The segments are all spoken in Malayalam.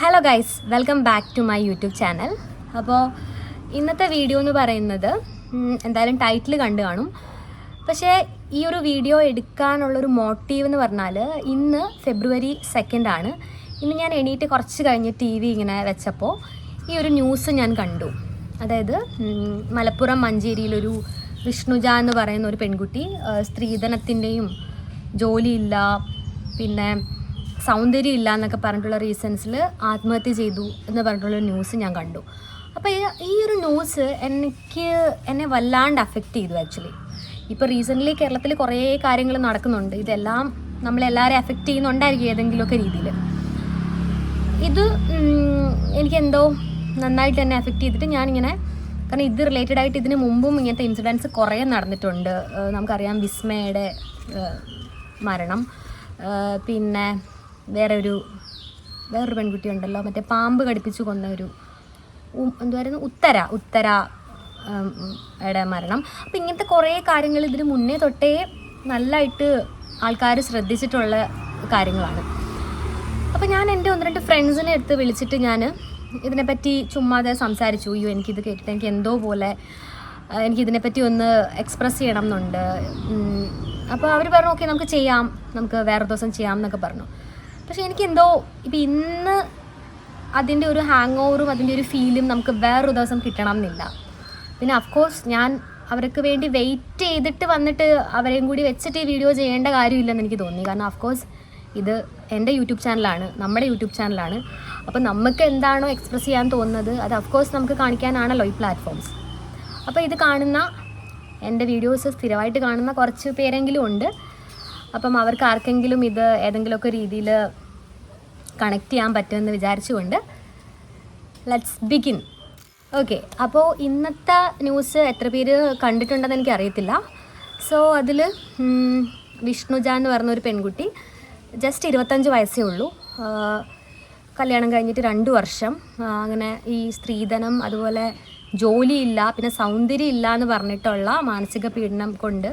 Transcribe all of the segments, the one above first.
Hello guys, welcome back to my YouTube channel. അപ്പോൾ ഇന്നത്തെ വീഡിയോ എന്ന് പറയുന്നത് എന്തായാലും ടൈറ്റിൽ കണ്ടു കാണും. പക്ഷേ ഈ ഒരു വീഡിയോ എടുക്കാനുള്ളൊരു മോട്ടീവ് എന്ന് പറഞ്ഞാൽ ഇന്ന് ഫെബ്രുവരി 2 ആണ്. ഇന്ന് ഞാൻ എണീറ്റ് കുറച്ച് കഴിഞ്ഞ് TV ഇങ്ങനെ വെച്ചപ്പോൾ ഈ ഒരു ന്യൂസ് ഞാൻ കണ്ടു. അതായത് മലപ്പുറം മഞ്ചേരിയിലൊരു വിഷ്ണുജ എന്ന് പറയുന്ന ഒരു പെൺകുട്ടി സ്ത്രീധനത്തിൻ്റെയും ജോലിയില്ല, പിന്നെ സൗന്ദര്യം ഇല്ല എന്നൊക്കെ പറഞ്ഞിട്ടുള്ള റീസൺസിൽ ആത്മഹത്യ ചെയ്തു എന്ന് പറഞ്ഞിട്ടുള്ള ന്യൂസ് ഞാൻ കണ്ടു. അപ്പോൾ ഈ ഒരു ന്യൂസ് എന്നെ വല്ലാണ്ട് അഫക്റ്റ് ചെയ്തു. ആക്ച്വലി ഇപ്പോൾ റീസെൻ്റ്ലി കേരളത്തിൽ കുറേ കാര്യങ്ങൾ നടക്കുന്നുണ്ട്. ഇതെല്ലാം നമ്മളെല്ലാവരെയും അഫക്റ്റ് ചെയ്യുന്നുണ്ടായിരിക്കും ഏതെങ്കിലുമൊക്കെ രീതിയിൽ. ഇത് എനിക്കെന്തോ നന്നായിട്ട് തന്നെ അഫക്റ്റ് ചെയ്തിട്ട് ഞാനിങ്ങനെ, കാരണം ഇത് റിലേറ്റഡ് ആയിട്ട് ഇതിന് മുമ്പും ഇങ്ങനത്തെ ഇൻസിഡൻസ് കുറേ നടന്നിട്ടുണ്ട്. നമുക്കറിയാം വിസ്മയുടെ മരണം, പിന്നെ വേറൊരു പെൺകുട്ടി ഉണ്ടല്ലോ, മറ്റേ പാമ്പ് കടിപ്പിച്ചു കൊന്ന ഒരു എന്തുവായിരുന്നു, ഉത്തരയുടെ മരണം. അപ്പോൾ ഇങ്ങനത്തെ കുറേ കാര്യങ്ങൾ ഇതിന് മുന്നേ തൊട്ടേ നല്ലതായിട്ട് ആൾക്കാർ ശ്രദ്ധിച്ചിട്ടുള്ള കാര്യങ്ങളാണ്. അപ്പോൾ ഞാൻ എൻ്റെ 1-2 ഫ്രണ്ട്സിനെ എടുത്ത് വിളിച്ചിട്ട് ഞാൻ ഇതിനെപ്പറ്റി ചുമ്മാതെ സംസാരിച്ചു. എനിക്കിത് കേട്ടിട്ട് എനിക്ക് എന്തോ പോലെ, എനിക്കിതിനെപ്പറ്റി ഒന്ന് എക്സ്പ്രസ് ചെയ്യണം എന്നുണ്ട്. അപ്പോൾ അവർ പറഞ്ഞു ഓക്കെ നമുക്ക് ചെയ്യാം, നമുക്ക് വേറെ ദിവസം ചെയ്യാം എന്നൊക്കെ പറഞ്ഞു. പക്ഷേ എനിക്കെന്തോ ഇപ്പം ഇന്ന് അതിൻ്റെ ഒരു ഹാങ് ഓവറും അതിൻ്റെ ഒരു ഫീലും നമുക്ക് വേറൊരു ദിവസം കിട്ടണം എന്നില്ല. പിന്നെ അഫ്കോഴ്സ് ഞാൻ അവർക്ക് വേണ്ടി വെയിറ്റ് ചെയ്തിട്ട് വന്നിട്ട് അവരെയും കൂടി വെച്ചിട്ട് ഈ വീഡിയോ ചെയ്യേണ്ട കാര്യമില്ലെന്ന് എനിക്ക് തോന്നി. കാരണം അഫ്കോഴ്സ് ഇത് എൻ്റെ യൂട്യൂബ് ചാനലാണ്, നമ്മുടെ യൂട്യൂബ് ചാനലാണ്. അപ്പോൾ നമുക്ക് എന്താണോ എക്സ്പ്രസ് ചെയ്യാൻ തോന്നുന്നത് അത് അഫ്കോഴ്സ് നമുക്ക് കാണിക്കാനാണല്ലോ ഈ പ്ലാറ്റ്ഫോംസ്. അപ്പോൾ ഇത് കാണുന്ന, എൻ്റെ വീഡിയോസ് സ്ഥിരമായിട്ട് കാണുന്ന കുറച്ച് പേരെങ്കിലും ഉണ്ട്. അപ്പം അവർക്ക് ആർക്കെങ്കിലും ഇത് ഏതെങ്കിലുമൊക്കെ രീതിയിൽ കണക്ട് ചെയ്യാൻ പറ്റുമെന്ന് വിചാരിച്ചുകൊണ്ട് ലെറ്റ്സ് ബിഗിൻ. ഓക്കെ, അപ്പോൾ ഇന്നത്തെ ന്യൂസ് എത്ര പേര് കണ്ടിട്ടുണ്ടെന്ന് എനിക്കറിയത്തില്ല. സോ അതിൽ വിഷ്ണുജ എന്ന് പറഞ്ഞൊരു പെൺകുട്ടി, ജസ്റ്റ് 25 വയസ്സേ ഉള്ളൂ, കല്യാണം കഴിഞ്ഞിട്ട് 2 വർഷം, അങ്ങനെ ഈ സ്ത്രീധനം, അതുപോലെ ജോലിയില്ല, പിന്നെ സൗന്ദര്യം ഇല്ല എന്ന് പറഞ്ഞിട്ടുള്ള മാനസിക പീഡനം കൊണ്ട്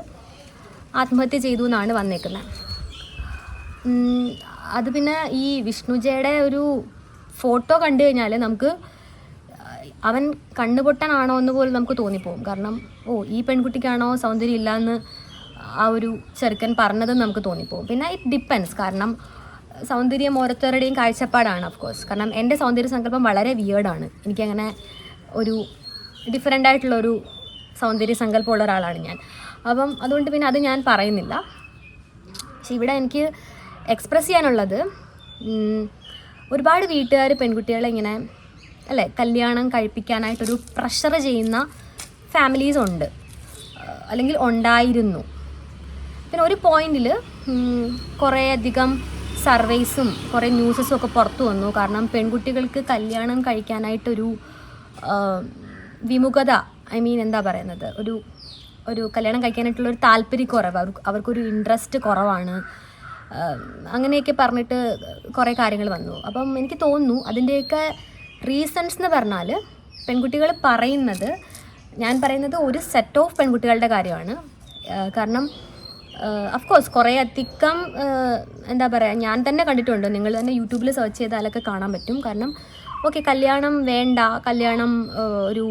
ആത്മഹത്യ ചെയ്തു എന്നാണ് വന്നേക്കുന്നത്. അത് പിന്നെ ഈ വിഷ്ണുജയുടെ ഒരു ഫോട്ടോ കണ്ടു കഴിഞ്ഞാൽ നമുക്ക് അവൻ കണ്ണുപൊട്ടനാണോ എന്ന് പോലും നമുക്ക് തോന്നിപ്പോകും. കാരണം ഈ പെൺകുട്ടിക്കാണോ സൗന്ദര്യം ഇല്ല എന്ന് ആ ഒരു ചെറുക്കൻ പറഞ്ഞതെന്ന് നമുക്ക് തോന്നിപ്പോകും. പിന്നെ ഇറ്റ് ഡിപ്പെൻസ്, കാരണം സൗന്ദര്യം ഓരോരുത്തരുടെയും കാഴ്ചപ്പാടാണ് ഓഫ്കോഴ്സ്. കാരണം എൻ്റെ സൗന്ദര്യ സങ്കല്പം വളരെ വിയേർഡാണ്. എനിക്കങ്ങനെ ഒരു ഡിഫറെൻ്റ് ആയിട്ടുള്ളൊരു സൗന്ദര്യ സങ്കല്പമുള്ള ഒരാളാണ് ഞാൻ. അപ്പം അതുകൊണ്ട് പിന്നെ അത് ഞാൻ പറയുന്നില്ല. പക്ഷെ ഇവിടെ എനിക്ക് എക്സ്പ്രസ് ചെയ്യാനുള്ളത്, ഒരുപാട് വീട്ടുകാർ പെൺകുട്ടികളെ ഇങ്ങനെ അല്ലേ കല്യാണം കഴിപ്പിക്കാനായിട്ടൊരു പ്രഷർ ചെയ്യുന്ന ഫാമിലീസ് ഉണ്ട്, അല്ലെങ്കിൽ ഉണ്ടായിരുന്നു. പിന്നെ ഒരു പോയിന്റിൽ കുറേയധികം സർവേസും കുറേ ന്യൂസസും ഒക്കെ പുറത്തു വന്നു. കാരണം പെൺകുട്ടികൾക്ക് കല്യാണം കഴിക്കാനായിട്ടൊരു വിമുഖത, എന്താ പറയുന്നത്, ഒരു കല്യാണം കഴിക്കാനായിട്ടുള്ളൊരു താല്പര്യക്കുറവ്, അവർക്കൊരു ഇൻട്രസ്റ്റ് കുറവാണ്, അങ്ങനെയൊക്കെ പറഞ്ഞിട്ട് കുറേ കാര്യങ്ങൾ വന്നു. അപ്പം എനിക്ക് തോന്നുന്നു അതിൻ്റെയൊക്കെ റീസൺസ് എന്ന് പറഞ്ഞാൽ പെൺകുട്ടികൾ പറയുന്നത്, ഞാൻ പറയുന്നത് ഒരു സെറ്റ് ഓഫ് പെൺകുട്ടികളുടെ കാര്യമാണ്. കാരണം അഫ്കോഴ്സ് കുറേ അധികം എന്താ പറയുക, ഞാൻ തന്നെ കണ്ടിട്ടുണ്ട്, നിങ്ങൾ തന്നെ യൂട്യൂബിൽ സെർച്ച് ചെയ്താലൊക്കെ കാണാൻ പറ്റും. കാരണം ഓക്കെ കല്യാണം വേണ്ട, കല്യാണം ഒരു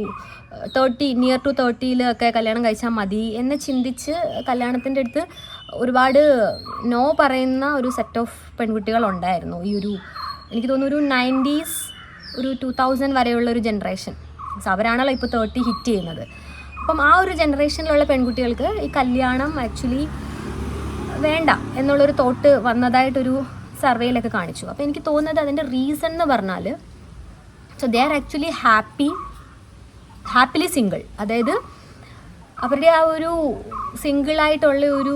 30 നിയർ ടു 30 കല്യാണം കഴിച്ചാൽ മതി എന്ന് ചിന്തിച്ച് കല്യാണത്തിൻ്റെ അടുത്ത് ഒരുപാട് നോ പറയുന്ന ഒരു സെറ്റ് ഓഫ് പെൺകുട്ടികളുണ്ടായിരുന്നു. ഈ ഒരു എനിക്ക് തോന്നുന്നു ഒരു 90s, ഒരു 2000 വരെയുള്ള ഒരു ജനറേഷൻ. സോ അവരാണല്ലോ ഇപ്പോൾ 30 ഹിറ്റ് ചെയ്യുന്നത്. അപ്പം ആ ഒരു ജനറേഷനിലുള്ള പെൺകുട്ടികൾക്ക് ഈ കല്യാണം ആക്ച്വലി വേണ്ട എന്നുള്ളൊരു തോട്ട് വന്നതായിട്ടൊരു സർവേയിലൊക്കെ കാണിച്ചു. അപ്പോൾ എനിക്ക് തോന്നുന്നത് അതിൻ്റെ റീസൺ എന്ന് പറഞ്ഞാൽ, so they are actually happily single. അതായത് അവരുടെ ആ ഒരു സിംഗിളായിട്ടുള്ള ഒരു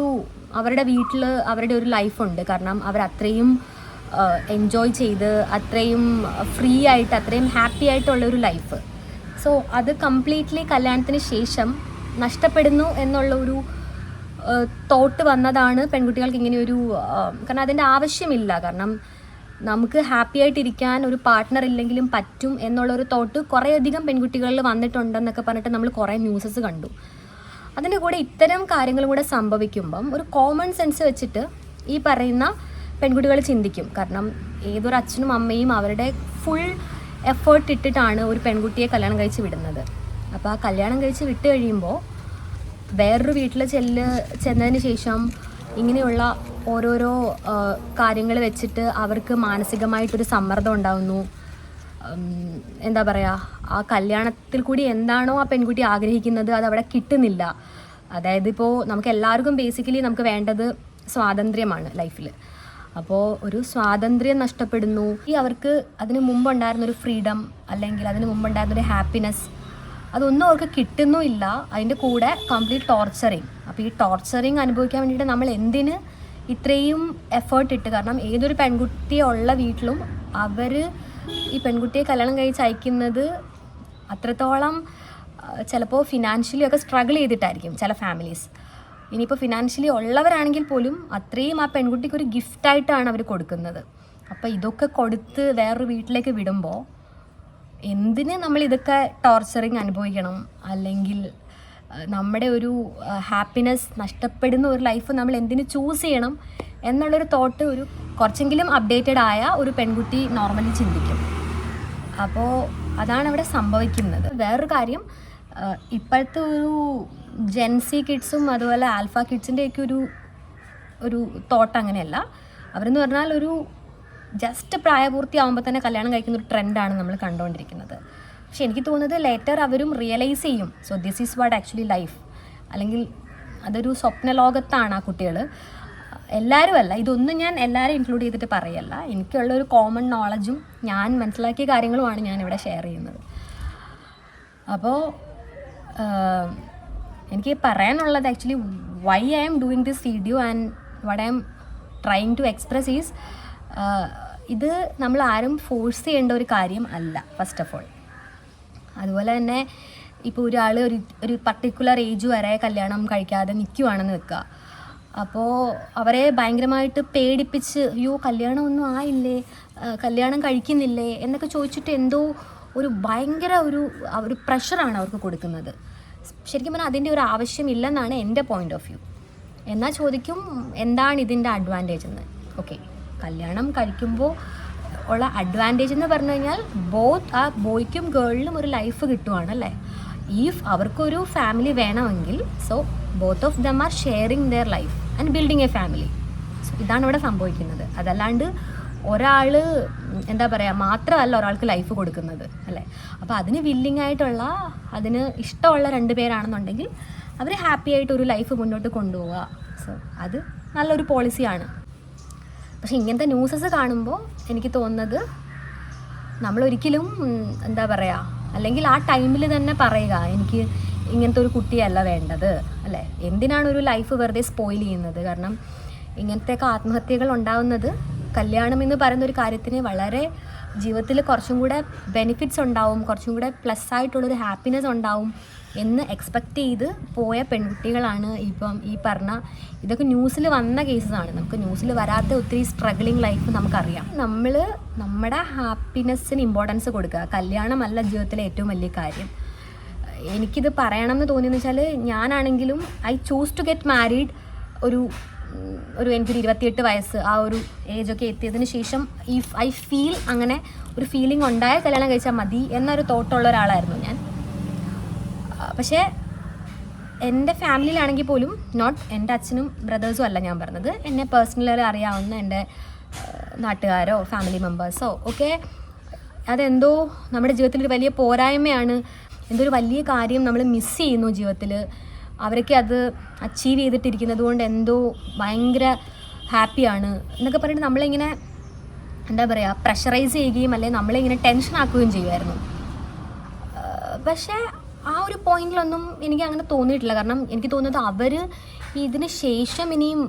അവരുടെ വീട്ടിൽ അവരുടെ ഒരു ലൈഫുണ്ട്. കാരണം അവരത്രയും എൻജോയ് ചെയ്ത്, അത്രയും ഫ്രീ ആയിട്ട്, അത്രയും ഹാപ്പി ആയിട്ടുള്ള ഒരു ലൈഫ്. സോ അത് കംപ്ലീറ്റ്ലി കല്യാണത്തിന് ശേഷം നഷ്ടപ്പെടുന്നു എന്നുള്ള ഒരു തോട്ട് വന്നതാണ് പെൺകുട്ടികൾക്ക് ഇങ്ങനെ ഒരു, കാരണം അതിൻ്റെ ആവശ്യമില്ല. കാരണം നമുക്ക് ഹാപ്പി ആയിട്ടിരിക്കാൻ ഒരു പാർട്ട്ണർ ഇല്ലെങ്കിലും പറ്റും എന്നുള്ളൊരു തോട്ട് കുറേയധികം പെൺകുട്ടികളിൽ വന്നിട്ടുണ്ടെന്നൊക്കെ പറഞ്ഞിട്ട് നമ്മൾ കുറേ ന്യൂസസ് കണ്ടു. അതിൻ്റെ കൂടെ ഇത്തരം കാര്യങ്ങളും കൂടെ സംഭവിക്കുമ്പം ഒരു കോമൺ സെൻസ് വെച്ചിട്ട് ഈ പറയുന്ന പെൺകുട്ടികൾ ചിന്തിക്കും. കാരണം ഏതൊരു അച്ഛനും അമ്മയും അവരുടെ ഫുൾ എഫേർട്ട് ഇട്ടിട്ടാണ് ഒരു പെൺകുട്ടിയെ കല്യാണം കഴിച്ച് വിടുന്നത്. അപ്പോൾ ആ കല്യാണം കഴിച്ച് വിട്ട് കഴിയുമ്പോൾ വേറൊരു വീട്ടിൽ ചെന്നതിന് ശേഷം ഇങ്ങനെയുള്ള ഓരോരോ കാര്യങ്ങൾ വെച്ചിട്ട് അവർക്ക് മാനസികമായിട്ടൊരു സമ്മർദ്ദം ഉണ്ടാകുന്നു. എന്താ പറയുക, ആ കല്യാണത്തിൽ കൂടി എന്താണോ ആ പെൺകുട്ടി ആഗ്രഹിക്കുന്നത് അതവിടെ കിട്ടുന്നില്ല. അതായത് ഇപ്പോൾ നമുക്ക് എല്ലാവർക്കും ബേസിക്കലി നമുക്ക് വേണ്ടത് സ്വാതന്ത്ര്യമാണ് ലൈഫിൽ. അപ്പോൾ ഒരു സ്വാതന്ത്ര്യം നഷ്ടപ്പെടുന്നു. അവർക്ക് അതിന് മുമ്പുണ്ടായിരുന്നൊരു ഫ്രീഡം അല്ലെങ്കിൽ അതിന് മുമ്പുണ്ടായിരുന്നൊരു ഹാപ്പിനെസ് അതൊന്നും അവർക്ക് കിട്ടുന്നുമില്ല. അതിൻ്റെ കൂടെ കംപ്ലീറ്റ് ടോർച്ചറിങ്. അപ്പോൾ ഈ ടോർച്ചറിങ് അനുഭവിക്കാൻ വേണ്ടിയിട്ട് നമ്മൾ എന്തിന് ഇത്രയും എഫേർട്ട് ഇട്ട്, കാരണം ഏതൊരു പെൺകുട്ടിയെ ഉള്ള വീട്ടിലും അവർ ഈ പെൺകുട്ടിയെ കല്യാണം കഴിച്ച് അയക്കുന്നത് അത്രത്തോളം ചിലപ്പോൾ ഫിനാൻഷ്യലി ഒക്കെ സ്ട്രഗിൾ ചെയ്തിട്ടായിരിക്കും ചില ഫാമിലീസ്. ഇനിയിപ്പോൾ ഫിനാൻഷ്യലി ഉള്ളവരാണെങ്കിൽ പോലും അത്രയും ആ പെൺകുട്ടിക്ക് ഒരു ഗിഫ്റ്റായിട്ടാണ് അവർ കൊടുക്കുന്നത്. അപ്പോൾ ഇതൊക്കെ കൊടുത്ത് വേറൊരു വീട്ടിലേക്ക് വിടുമ്പോൾ എന്തിന് നമ്മൾ ഇതൊക്കെ ടോർച്ചറിങ് അനുഭവിക്കണം, അല്ലെങ്കിൽ നമ്മുടെ ഒരു ഹാപ്പിനെസ് നഷ്ടപ്പെടുന്ന ഒരു ലൈഫ് നമ്മൾ എന്തിന് ചൂസ് ചെയ്യണം എന്നുള്ളൊരു തോട്ട് ഒരു കുറച്ചെങ്കിലും അപ്ഡേറ്റഡ് ആയ ഒരു പെൺകുട്ടി നോർമലി ചിന്തിക്കും. അപ്പോൾ അതാണ് അവിടെ സംഭവിക്കുന്നത്. വേറൊരു കാര്യം, ഇപ്പോഴത്തെ ഒരു ജെൻസി കിഡ്സും അതുപോലെ ആൽഫ കിഡ്സിൻ്റെയൊക്കെ ഒരു തോട്ട് അങ്ങനെയല്ല. അവരെന്ന് പറഞ്ഞാൽ ഒരു ജസ്റ്റ് പ്രായപൂർത്തിയാകുമ്പോൾ തന്നെ കല്യാണം കഴിക്കുന്ന ഒരു ട്രെൻഡാണ് നമ്മൾ കണ്ടുകൊണ്ടിരിക്കുന്നത്. പക്ഷെ എനിക്ക് തോന്നുന്നത് ലേറ്റർ അവരും റിയലൈസ് ചെയ്യും, so this is what actually life, അല്ലെങ്കിൽ അതൊരു സ്വപ്ന ലോകത്താണ് ആ കുട്ടികൾ. എല്ലാവരും അല്ല, ഇതൊന്നും ഞാൻ എല്ലാവരും ഇൻക്ലൂഡ് ചെയ്തിട്ട് പറയല്ല. എനിക്കുള്ള ഒരു കോമൺ നോളജും ഞാൻ മനസ്സിലാക്കിയ കാര്യങ്ങളുമാണ് ഞാനിവിടെ ഷെയർ ചെയ്യുന്നത്. അപ്പോൾ എനിക്ക് പറയാനുള്ളത് actually why I am doing this video and what I am trying to express is, ഇത് നമ്മൾ ആരും ഫോഴ്സ് ചെയ്യേണ്ട ഒരു കാര്യം അല്ല ഫസ്റ്റ് ഓഫ് ഓൾ. അതുപോലെ തന്നെ ഇപ്പോൾ ഒരാൾ ഒരു പർട്ടിക്കുലർ ഏജ് വരെ കല്യാണം കഴിക്കാതെ നിൽക്കുവാണെന്ന് വെക്കുക. അപ്പോൾ അവരെ ഭയങ്കരമായിട്ട് പേടിപ്പിച്ച് അയ്യോ കല്യാണം ഒന്നും ആയില്ലേ, കല്യാണം കഴിക്കുന്നില്ലേ എന്നൊക്കെ ചോദിച്ചിട്ട് എന്തോ ഒരു ഭയങ്കര ഒരു പ്രഷറാണ് അവർക്ക് കൊടുക്കുന്നത്. ശരിക്കും പറഞ്ഞാൽ അതിൻ്റെ ഒരു ആവശ്യമില്ലെന്നാണ് എൻ്റെ പോയിൻ്റ് ഓഫ് വ്യൂ. എന്നാൽ ചോദിക്കും എന്താണ് ഇതിൻ്റെ അഡ്വാൻറ്റേജ് എന്ന്. ഓക്കെ, കല്യാണം കഴിക്കുമ്പോൾ ഉള്ള അഡ്വാൻറ്റേജ് എന്ന് പറഞ്ഞു കഴിഞ്ഞാൽ ബോത്ത് ആ ബോയ്ക്കും ഗേളിനും ഒരു ലൈഫ് കിട്ടുവാണ് അല്ലേ. ഇഫ് അവർക്കൊരു ഫാമിലി വേണമെങ്കിൽ so both of them are sharing their life and building A family. So ഇതാണ് ഇവിടെ സംഭവിക്കുന്നത്. അതല്ലാണ്ട് ഒരാൾ എന്താ പറയുക മാത്രമല്ല ഒരാൾക്ക് ലൈഫ് കൊടുക്കുന്നത് അല്ലേ. അപ്പോൾ അതിന് വില്ലിങ് ആയിട്ടുള്ള, അതിന് ഇഷ്ടമുള്ള 2 പേരാണെന്നുണ്ടെങ്കിൽ അവർ ഹാപ്പി ആയിട്ട് ഒരു ലൈഫ് മുന്നോട്ട് കൊണ്ടുപോവുക. സോ അത് നല്ലൊരു പോളിസിയാണ്. പക്ഷേ ഇങ്ങനത്തെ ന്യൂസസ് കാണുമ്പോൾ എനിക്ക് തോന്നുന്നത് നമ്മളൊരിക്കലും എന്താ പറയുക, അല്ലെങ്കിൽ ആ ടൈമിൽ തന്നെ പറയുക എനിക്ക് ഇങ്ങനത്തെ ഒരു കുട്ടിയല്ല വേണ്ടത് അല്ലേ. എന്തിനാണ് ഒരു ലൈഫ് വെറുതെ സ്പോയിൽ ചെയ്യുന്നത്? കാരണം ഇങ്ങനത്തെയൊക്കെ ആത്മഹത്യകൾ ഉണ്ടാവുന്നത് കല്യാണം എന്ന് പറയുന്ന ഒരു കാര്യത്തിന് വളരെ ജീവിതത്തിൽ കുറച്ചും കൂടെ ബെനിഫിറ്റ്സ് ഉണ്ടാവും, കുറച്ചും കൂടെ പ്ലസ് ആയിട്ടുള്ളൊരു ഹാപ്പിനെസ് ഉണ്ടാവും എന്ന് എക്സ്പെക്റ്റ് ചെയ്ത് പോയ പെൺകുട്ടികളാണ് ഇപ്പം ഈ പറഞ്ഞ. ഇതൊക്കെ ന്യൂസിൽ വന്ന കേസസാണ്. നമുക്ക് ന്യൂസിൽ വരാത്ത ഒത്തിരി സ്ട്രഗ്ലിങ് ലൈഫ് നമുക്കറിയാം. നമ്മൾ നമ്മുടെ ഹാപ്പിനെസ്സിന് ഇമ്പോർട്ടൻസ് കൊടുക്കുക, കല്യാണമല്ല ജീവിതത്തിലെ ഏറ്റവും വലിയ കാര്യം. എനിക്കിത് പറയണമെന്ന് തോന്നിയെന്ന് വെച്ചാൽ ഞാനാണെങ്കിലും I choose to get married എനിക്കൊരു 28 വയസ്സ് ആ ഒരു ഏജൊക്കെ എത്തിയതിന് ശേഷം ഇഫ് ഐ ഫീൽ അങ്ങനെ ഒരു ഫീലിംഗ് ഉണ്ടായാൽ കല്യാണം കഴിച്ചാൽ മതി എന്നൊരു തോട്ടുള്ള ഒരാളായിരുന്നു ഞാൻ. പക്ഷേ എൻ്റെ ഫാമിലിയിലാണെങ്കിൽ പോലും നോട്ട് എൻ്റെ അച്ഛനും ബ്രദേഴ്സും അല്ല ഞാൻ പറഞ്ഞത്, എന്നെ പേഴ്സണലി അറിയാവുന്ന എൻ്റെ നാട്ടുകാരോ ഫാമിലി മെമ്പേഴ്സോ ഒക്കെ അതെന്തോ നമ്മുടെ ജീവിതത്തിലൊരു വലിയ പോരായ്മയാണ്, എന്തോ ഒരു വലിയ കാര്യം നമ്മൾ മിസ് ചെയ്യുന്നു ജീവിതത്തിൽ, അവരൊക്കെ അത് അച്ചീവ് ചെയ്തിട്ടിരിക്കുന്നത് കൊണ്ട് എന്തോ ഭയങ്കര ഹാപ്പിയാണ് എന്നൊക്കെ പറഞ്ഞിട്ട് നമ്മളിങ്ങനെ എന്താ പറയുക പ്രഷറൈസ് ചെയ്യുകയും അല്ലെങ്കിൽ നമ്മളിങ്ങനെ ടെൻഷൻ ആക്കുകയും ചെയ്യുമായിരുന്നു. പക്ഷേ ആ ഒരു പോയിന്റിലൊന്നും എനിക്ക് അങ്ങനെ തോന്നിയിട്ടില്ല. കാരണം എനിക്ക് തോന്നുന്നത് അവർ ഇതിന് ശേഷം ഇനിയും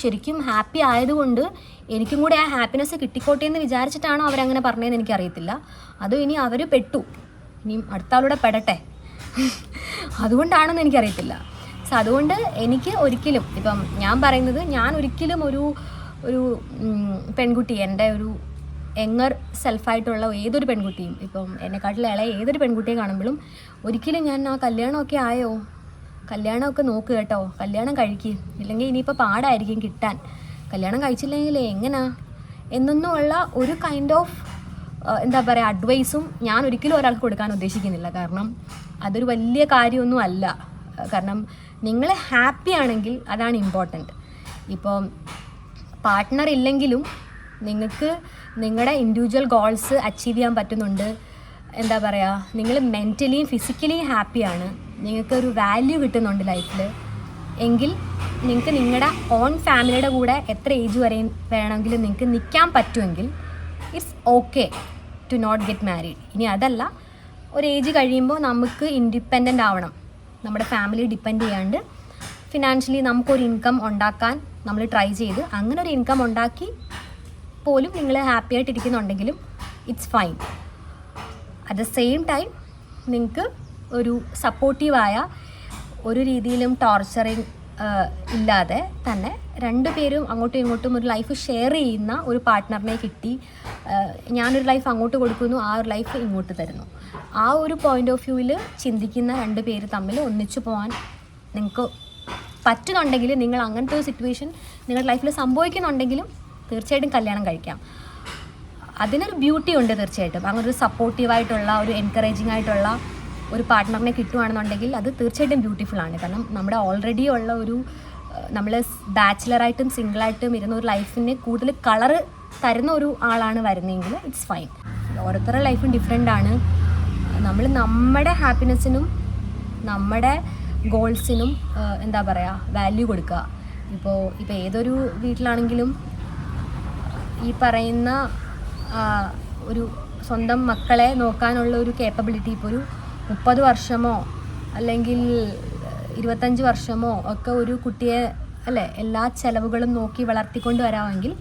ശരിക്കും ഹാപ്പി ആയതുകൊണ്ട് എനിക്കും കൂടെ ആ ഹാപ്പിനെസ് കിട്ടിക്കോട്ടെ എന്ന് വിചാരിച്ചിട്ടാണോ അവരങ്ങനെ പറഞ്ഞതെന്ന് എനിക്കറിയത്തില്ല. അതോ ഇനി അവർ പെട്ടു, ഇനിയും അടുത്ത ആളുടെ പെടട്ടെ അതുകൊണ്ടാണെന്ന് എനിക്കറിയത്തില്ല. സോ അതുകൊണ്ട് എനിക്ക് ഒരിക്കലും ഇപ്പം ഞാൻ പറയുന്നത്, ഞാൻ ഒരിക്കലും ഒരു പെൺകുട്ടി, എൻ്റെ ഒരു യങ്ങർ സെൽഫായിട്ടുള്ള ഏതൊരു പെൺകുട്ടിയും, ഇപ്പം എന്നെക്കാട്ടിൽ ഇളയ ഏതൊരു പെൺകുട്ടിയെ കാണുമ്പോഴും ഒരിക്കലും ഞാൻ ആ കല്യാണമൊക്കെ ആയോ, കല്യാണമൊക്കെ നോക്ക് കേട്ടോ, കല്യാണം കഴിക്കുക, ഇല്ലെങ്കിൽ ഇനിയിപ്പോൾ പാടായിരിക്കും കിട്ടാൻ, കല്യാണം കഴിച്ചില്ലെങ്കിൽ എങ്ങനാ എന്നൊന്നുമുള്ള ഒരു കൈൻഡ് ഓഫ് എന്താ പറയുക അഡ്വൈസും ഞാൻ ഒരിക്കലും ഒരാൾക്ക് കൊടുക്കാൻ ഉദ്ദേശിക്കുന്നില്ല. കാരണം അതൊരു വലിയ കാര്യമൊന്നും അല്ല. കാരണം നിങ്ങൾ ഹാപ്പി ആണെങ്കിൽ അതാണ് ഇമ്പോർട്ടൻറ്റ്. ഇപ്പോൾ പാർട്ട്ണർ ഇല്ലെങ്കിലും നിങ്ങൾക്ക് നിങ്ങളുടെ ഇൻഡിവിജ്വൽ ഗോൾസ് അച്ചീവ് ചെയ്യാൻ പറ്റുന്നുണ്ട്, എന്താ പറയുക, നിങ്ങൾ മെൻ്റലിയും ഫിസിക്കലിയും ഹാപ്പിയാണ്, നിങ്ങൾക്കൊരു വാല്യൂ കിട്ടുന്നുണ്ട് ലൈഫിൽ, എങ്കിൽ നിങ്ങൾക്ക് നിങ്ങളുടെ ഓൺ ഫാമിലിയുടെ കൂടെ എത്ര ഏജ് വരെ വേണമെങ്കിലും നിങ്ങൾക്ക് നിൽക്കാൻ പറ്റുമെങ്കിൽ it's okay to not get married. ഇനി അതല്ല, ഒരു ഏജ് കഴിയുമ്പോൾ നമുക്ക് ഇൻഡിപെൻഡൻ്റ് ആവണം, നമ്മുടെ ഫാമിലി ഡിപ്പെൻഡ് ചെയ്യാണ്ട് ഫിനാൻഷ്യലി നമുക്കൊരു ഇൻകം ഉണ്ടാക്കാൻ നമ്മൾ ട്രൈ ചെയ്ത് അങ്ങനെ ഒരു ഇൻകം ഉണ്ടാക്കി പോലും നിങ്ങൾ ഹാപ്പി ആയിട്ടിരിക്കുന്നുണ്ടെങ്കിലും it's fine. At the same time നിങ്ങൾക്ക് ഒരു സപ്പോർട്ടീവായ, ഒരു രീതിയിലും ടോർച്ചറിങ് ഇല്ലാതെ തന്നെ രണ്ടുപേരും അങ്ങോട്ടും ഇങ്ങോട്ടും ഒരു ലൈഫ് ഷെയർ ചെയ്യുന്ന ഒരു പാർട്ട്ണറിനെ കിട്ടി, ഞാനൊരു ലൈഫ് അങ്ങോട്ട് കൊടുക്കുന്നു, ആ ഒരു ലൈഫ് ഇങ്ങോട്ട് തരുന്നു, ആ ഒരു പോയിൻ്റ് ഓഫ് വ്യൂവിൽ ചിന്തിക്കുന്ന രണ്ട് പേര് തമ്മിൽ ഒന്നിച്ചു പോകാൻ നിങ്ങൾക്ക് പറ്റുന്നുണ്ടെങ്കിൽ, നിങ്ങൾ അങ്ങനത്തെ ഒരു സിറ്റുവേഷൻ നിങ്ങളുടെ ലൈഫിൽ സംഭവിക്കുന്നുണ്ടെങ്കിലും തീർച്ചയായിട്ടും കല്യാണം കഴിക്കാം. അതിനൊരു ബ്യൂട്ടി ഉണ്ട് തീർച്ചയായിട്ടും. അങ്ങനെ ഒരു സപ്പോർട്ടീവായിട്ടുള്ള, ഒരു എൻകറേജിങ് ആയിട്ടുള്ള ഒരു പാർട്ട്ണറിനെ കിട്ടുകയാണെന്നുണ്ടെങ്കിൽ അത് തീർച്ചയായിട്ടും ബ്യൂട്ടിഫുള്ളാണ്. കാരണം നമ്മുടെ ഓൾറെഡി ഉള്ള ഒരു, നമ്മൾ ബാച്ചിലറായിട്ടും സിംഗിളായിട്ടും ഇരുന്ന ഒരു ലൈഫിന് കൂടുതൽ കളറ് തരുന്ന ഒരു ആളാണ് വരുന്നതെങ്കിൽ ഇറ്റ്സ് ഫൈൻ. ഓരോരുത്തരുടെ ലൈഫും ഡിഫറെൻ്റ് ആണ്. നമ്മൾ നമ്മുടെ ഹാപ്പിനെസ്സിനും നമ്മുടെ ഗോൾസിനും എന്താ പറയുക വാല്യൂ കൊടുക്കുക. ഇപ്പോൾ ഏതൊരു വീട്ടിലാണെങ്കിലും ഈ പറയുന്ന ഒരു സ്വന്തം മക്കളെ നോക്കാനുള്ള ഒരു കേപ്പബിലിറ്റി ഇപ്പോൾ ഒരു 30 വർഷമോ അല്ലെങ്കിൽ 25 വർഷമോ ഒക്കെ ഒരു കുട്ടിയെ അല്ലേ എല്ലാ ചിലവുകളും നോക്കി വളർത്തിക്കൊണ്ട് വരാമെങ്കിൽ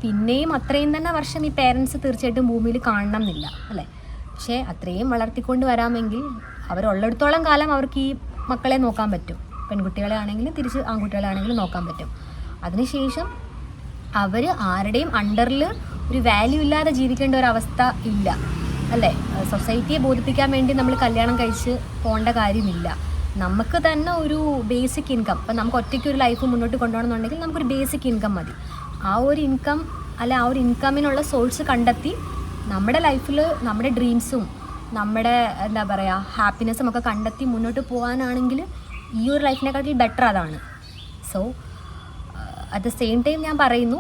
പിന്നെയും അത്രയും തന്നെ വർഷം ഈ പേരൻസ് തീർച്ചയായിട്ടും ഭൂമിയിൽ കാണണം എന്നില്ല അല്ലേ. പക്ഷേ അത്രയും വളർത്തിക്കൊണ്ട് വരാമെങ്കിൽ അവരുള്ളിടത്തോളം കാലം അവർക്ക് ഈ മക്കളെ നോക്കാൻ പറ്റും. പെൺകുട്ടികളെ ആണെങ്കിലും തിരിച്ച് ആൺകുട്ടികളെ ആണെങ്കിലും നോക്കാൻ പറ്റും. അതിനുശേഷം അവർ ആരുടെയും അണ്ടറിൽ ഒരു വാല്യൂ ഇല്ലാതെ ജീവിക്കേണ്ട ഒരവസ്ഥ ഇല്ല അല്ലേ. സൊസൈറ്റിയെ ബോധിപ്പിക്കാൻ വേണ്ടി നമ്മൾ കല്യാണം കഴിച്ച് പോകേണ്ട കാര്യമില്ല. നമുക്ക് തന്നെ ഒരു ബേസിക് ഇൻകം, ഇപ്പം നമുക്ക് ഒറ്റയ്ക്ക് ഒരു ലൈഫ് മുന്നോട്ട് കൊണ്ടുപോകണമെന്നുണ്ടെങ്കിൽ നമുക്കൊരു ബേസിക് ഇൻകം മതി. ആ ഒരു ഇൻകം ആ ഒരു ഇൻകമിനുള്ള സോഴ്സ് കണ്ടെത്തി നമ്മുടെ ലൈഫിൽ നമ്മുടെ ഡ്രീംസും നമ്മുടെ എന്താ പറയുക ഹാപ്പിനെസ്സും ഒക്കെ കണ്ടെത്തി മുന്നോട്ട് പോകാനാണെങ്കിൽ ഈ ഒരു ലൈഫിനെക്കാട്ടിൽ ബെറ്റർ അതാണ്. So at the same time ഞാൻ പറയുന്നു,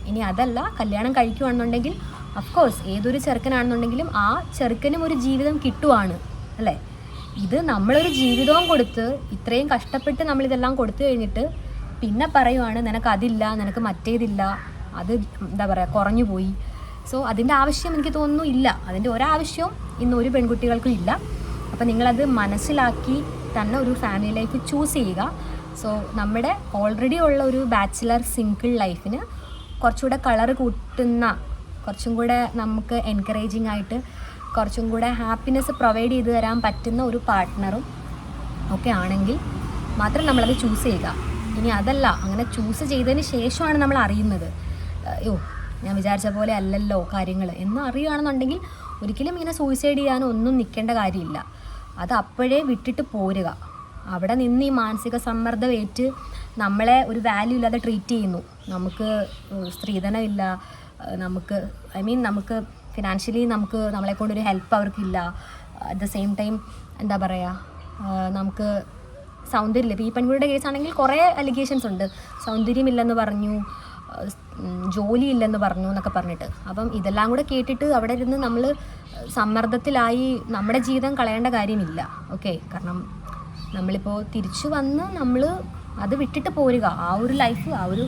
ഇനി അതല്ല കല്യാണം കഴിക്കുകയാണെന്നുണ്ടെങ്കിൽ അഫ്കോഴ്സ് ഏതൊരു ചെറുക്കനാണെന്നുണ്ടെങ്കിലും ആ ചെറുക്കനും ഒരു ജീവിതം കിട്ടുവാണ് അല്ലേ. ഇത് നമ്മളൊരു ജീവിതവും കൊടുത്ത് ഇത്രയും കഷ്ടപ്പെട്ട് നമ്മളിതെല്ലാം കൊടുത്തു കഴിഞ്ഞിട്ട് പിന്നെ പറയുവാണ് നിനക്ക് അതില്ല, നിനക്ക് മറ്റേതില്ല, അത് എന്താ പറയുക കുറഞ്ഞു പോയി. സോ അതിൻ്റെ ആവശ്യം എനിക്ക് തോന്നുന്നു ഇല്ല. അതിൻ്റെ ഒരാവശ്യവും ഇന്ന് ഒരു പെൺകുട്ടികൾക്കും ഇല്ല. അപ്പോൾ നിങ്ങളത് മനസ്സിലാക്കി തന്നെ ഒരു ഫാമിലി ലൈഫ് ചൂസ് ചെയ്യുക. സോ നമ്മുടെ ഓൾറെഡി ഉള്ള ഒരു ബാച്ചിലർ സിംഗിൾ ലൈഫിന് കുറച്ചുകൂടെ കളർ കൂട്ടുന്ന, കുറച്ചും കൂടെ നമുക്ക് എൻകറേജിങ് ആയിട്ട് കുറച്ചും കൂടെ ഹാപ്പിനെസ് പ്രൊവൈഡ് ചെയ്ത് തരാൻ പറ്റുന്ന ഒരു പാർട്ട്ണറും ഒക്കെ ആണെങ്കിൽ മാത്രം നമ്മളത് ചൂസ് ചെയ്യുക. ഇനി അതല്ല, അങ്ങനെ ചൂസ് ചെയ്തതിന് ശേഷമാണ് നമ്മൾ അറിയുന്നത് ഞാൻ വിചാരിച്ച പോലെ അല്ലല്ലോ കാര്യങ്ങൾ എന്ന് അറിയുകയാണെന്നുണ്ടെങ്കിൽ ഒരിക്കലും ഇങ്ങനെ സൂയിസൈഡ് ചെയ്യാനോ ഒന്നും നിൽക്കേണ്ട കാര്യമില്ല. അത് അപ്പോഴേ വിട്ടിട്ട് പോരുക. അവിടെ നിന്ന് ഈ മാനസിക സമ്മർദ്ദം ഏറ്റ് നമ്മളെ ഒരു വാല്യൂ ഇല്ലാതെ ട്രീറ്റ് ചെയ്യുന്നു. നമുക്ക് സ്ത്രീധനമില്ല, നമുക്ക് നമുക്ക് ഫിനാൻഷ്യലി നമ്മളെ കൊണ്ടൊരു ഹെൽപ്പ് അവർക്കില്ല. അറ്റ് ദ സെയിം ടൈം എന്താ പറയുക, നമുക്ക് സൗന്ദര്യമില്ല. ഇപ്പോൾ ഈ പെൺകുട്ടിയുടെ കേസാണെങ്കിൽ കുറേ അലിഗേഷൻസ് ഉണ്ട്. സൗന്ദര്യമില്ലെന്ന് പറഞ്ഞു, ജോലിയില്ലെന്ന് പറഞ്ഞു എന്നൊക്കെ പറഞ്ഞിട്ട്. അപ്പം ഇതെല്ലാം കൂടെ കേട്ടിട്ട് അവിടെ ഇരുന്ന് നമ്മൾ സമ്മർദ്ദത്തിലായി നമ്മുടെ ജീവിതം കളയേണ്ട കാര്യമില്ല. ഓക്കെ, കാരണം നമ്മളിപ്പോൾ തിരിച്ചു വന്ന് നമ്മൾ അത് വിട്ടിട്ട് പോരുക. ആ ഒരു ലൈഫ്, ആ ഒരു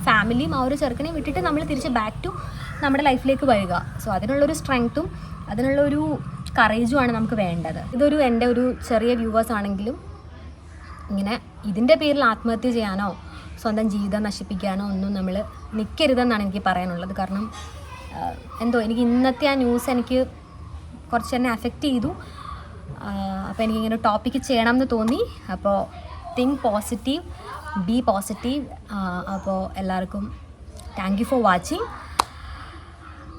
ഫാമിലിയും ആ ഒരു ചെറുക്കനെയും വിട്ടിട്ട് നമ്മൾ തിരിച്ച് ബാക്ക് ടു നമ്മുടെ ലൈഫിലേക്ക് വരിക. സോ അതിനുള്ളൊരു സ്ട്രെങ്ത്തും അതിനുള്ളൊരു കറേജുമാണ് നമുക്ക് വേണ്ടത്. ഇതൊരു എൻ്റെ ഒരു ചെറിയ വ്യൂവേഴ്സ് ആണെങ്കിലും ഇങ്ങനെ ഇതിൻ്റെ പേരിൽ ആത്മഹത്യ ചെയ്യാനോ സ്വന്തം ജീവിതം നശിപ്പിക്കാനോ ഒന്നും നമ്മൾ നിൽക്കരുതെന്നാണ് എനിക്ക് പറയാനുള്ളത്. കാരണം എന്തോ എനിക്ക് ഇന്നത്തെ ആ ന്യൂസ് എനിക്ക് കുറച്ച് തന്നെ അഫക്റ്റ് ചെയ്തു. അപ്പോൾ എനിക്കിങ്ങനെ ടോപ്പിക്ക് ചെയ്യണം എന്ന് തോന്നി. അപ്പോൾ തിങ്ക് പോസിറ്റീവ്, ബി പോസിറ്റീവ്. അപ്പോൾ എല്ലാവർക്കും താങ്ക് യു ഫോർ വാച്ചിങ്.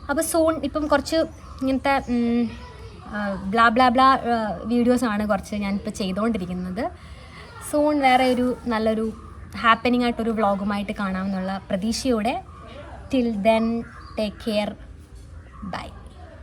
അപ്പോൾ സൂൺ ഇപ്പം കുറച്ച് ഇങ്ങനത്തെ ബ്ലാ ബ്ലാ ബ്ലാ വീഡിയോസാണ് കുറച്ച് ഞാനിപ്പോൾ ചെയ്തുകൊണ്ടിരിക്കുന്നത്. സൂൺ വേറെ ഒരു നല്ലൊരു ഹാപ്പനിങ് ആയിട്ടൊരു വ്ളോഗുമായിട്ട് കാണാമെന്നുള്ള പ്രതീക്ഷയോടെ till then take care, by.